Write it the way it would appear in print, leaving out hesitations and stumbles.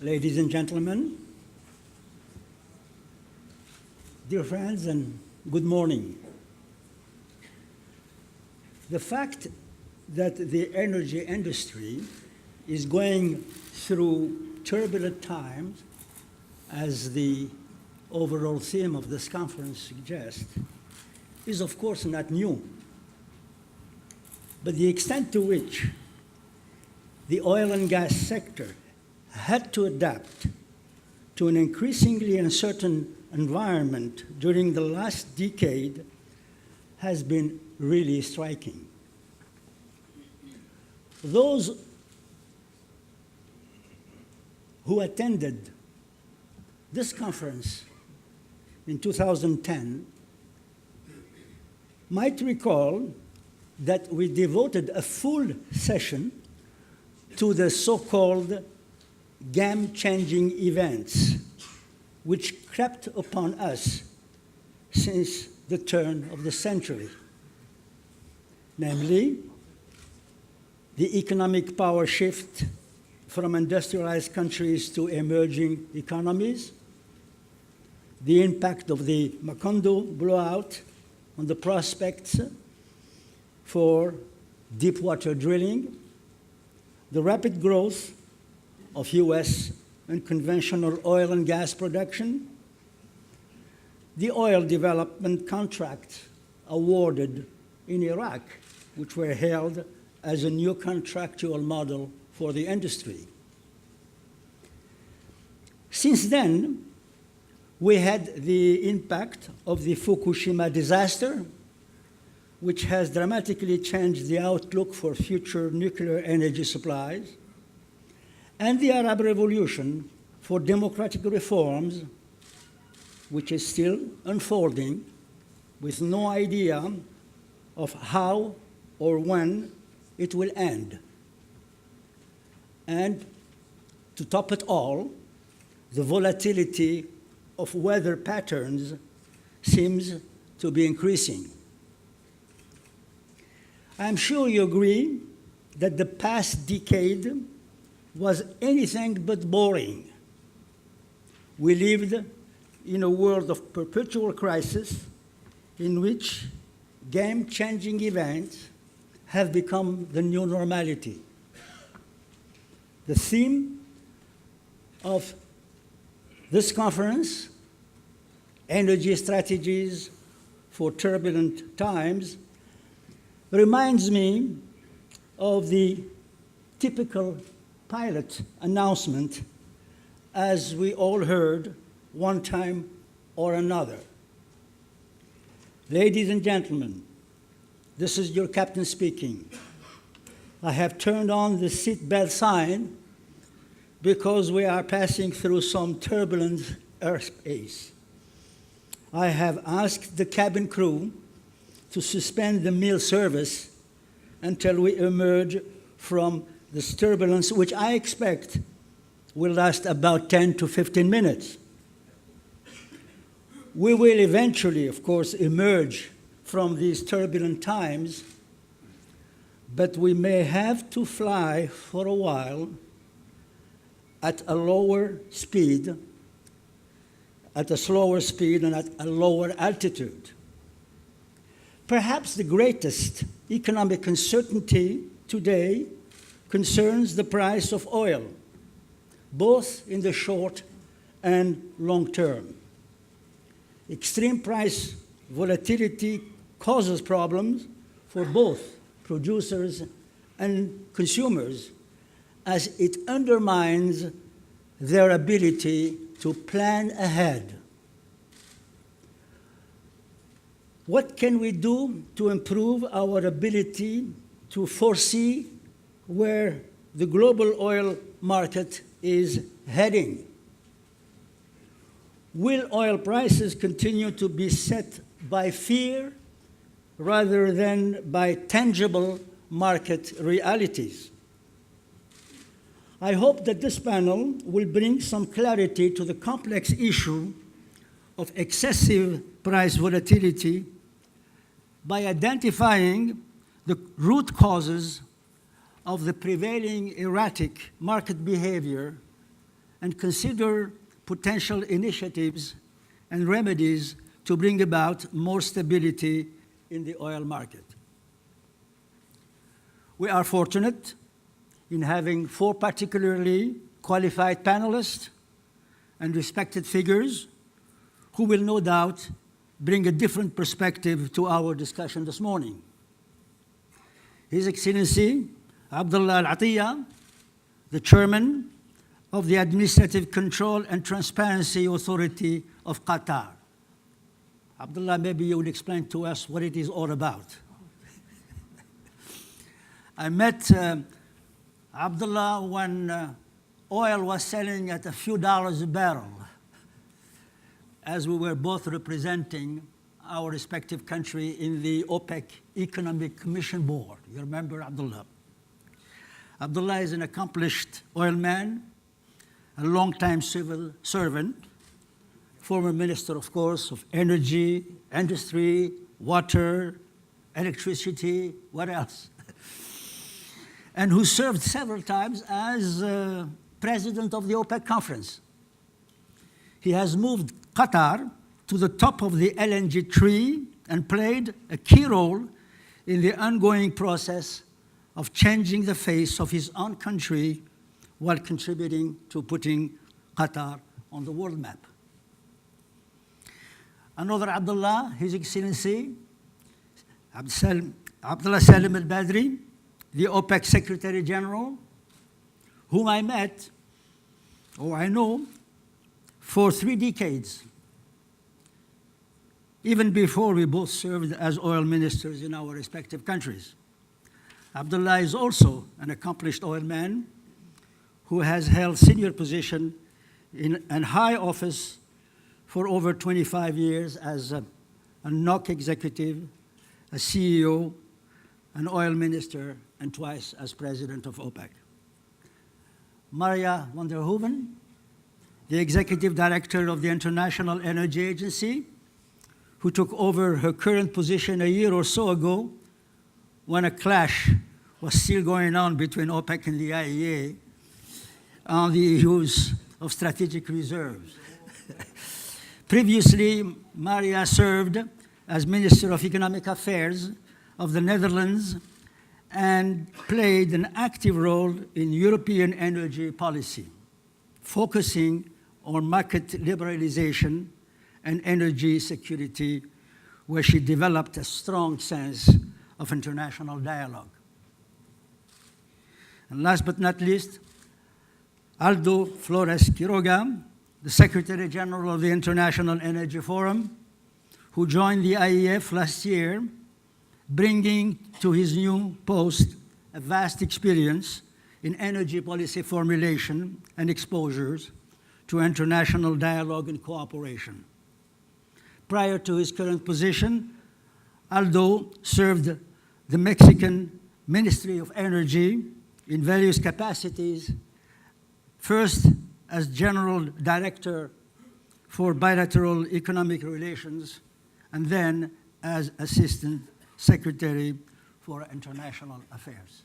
Ladies and gentlemen, dear friends, and good morning. The fact that the energy industry is going through turbulent times, as the overall theme of this conference suggests, is of course not new. But the extent to which the oil and gas sector had to adapt to an increasingly uncertain environment during the last decade has been really striking. Those who attended this conference in 2010 might recall that we devoted a full session to the so-called game-changing events which crept upon us since the turn of the century, namely the economic power shift from industrialized countries to emerging economies, the impact of the Macondo blowout on the prospects for deep water drilling, the rapid growth of US unconventional oil and gas production, the oil development contracts awarded in Iraq, which were hailed as a new contractual model for the industry. Since then, we had the impact of the Fukushima disaster, which has dramatically changed the outlook for future nuclear energy supplies, and the Arab Revolution for democratic reforms, which is still unfolding with no idea of how or when it will end. And to top it all, the volatility of weather patterns seems to be increasing. I'm sure you agree that the past decade was anything but boring. We lived in a world of perpetual crisis in which game-changing events have become the new normality. The theme of this conference, Energy Strategies for Turbulent Times, reminds me of the typical pilot announcement, as we all heard one time or another. Ladies and gentlemen, this is your captain speaking. I have turned on the seatbelt sign because we are passing through some turbulent airspace. I have asked the cabin crew to suspend the meal service until we emerge from this turbulence, which I expect will last about 10 to 15 minutes. We will eventually, of course, emerge from these turbulent times, but we may have to fly for a while at a lower speed, at a slower speed, and at a lower altitude. Perhaps the greatest economic uncertainty today concerns the price of oil, both in the short and long term. Extreme price volatility causes problems for both producers and consumers, as it undermines their ability to plan ahead. What can we do to improve our ability to foresee where the global oil market is heading? Will oil prices continue to be set by fear rather than by tangible market realities? I hope that this panel will bring some clarity to the complex issue of excessive price volatility by identifying the root causes of the prevailing erratic market behavior and consider potential initiatives and remedies to bring about more stability in the oil market. We are fortunate in having 4 particularly qualified panelists and respected figures who will no doubt bring a different perspective to our discussion this morning. His Excellency Abdulla Al-Attiyah, the Chairman of the Administrative Control and Transparency Authority of Qatar. Abdullah, maybe you will explain to us what it is all about. I met Abdullah when oil was selling at a few dollars a barrel, as we were both representing our respective country in the OPEC Economic Commission Board. You remember Abdullah? Abdullah is an accomplished oil man, a long-time civil servant, former minister, of course, of energy, industry, water, electricity, what else? And who served several times as president of the OPEC conference. He has moved Qatar to the top of the LNG tree and played a key role in the ongoing process of changing the face of his own country while contributing to putting Qatar on the world map. Another Abdullah, His Excellency Abdullah Salem El-Badri, the OPEC Secretary General, whom I met, or I know, for 3 decades, even before we both served as oil ministers in our respective countries. Abdullah is also an accomplished oil man who has held senior position in a high office for over 25 years as a NOC executive, a CEO, an oil minister, and twice as president of OPEC. Maria van der Hoeven, the executive director of the International Energy Agency, who took over her current position a year or so ago when a clash was still going on between OPEC and the IEA on the use of strategic reserves. Previously, Maria served as Minister of Economic Affairs of the Netherlands and played an active role in European energy policy, focusing on market liberalization and energy security, where she developed a strong sense of international dialogue. And last but not least, Aldo Flores-Quiroga, the Secretary General of the International Energy Forum, who joined the IEF last year, bringing to his new post a vast experience in energy policy formulation and exposures to international dialogue and cooperation. Prior to his current position, Aldo served the Mexican Ministry of Energy in various capacities, first as General Director for Bilateral Economic Relations, and then as Assistant Secretary for International Affairs.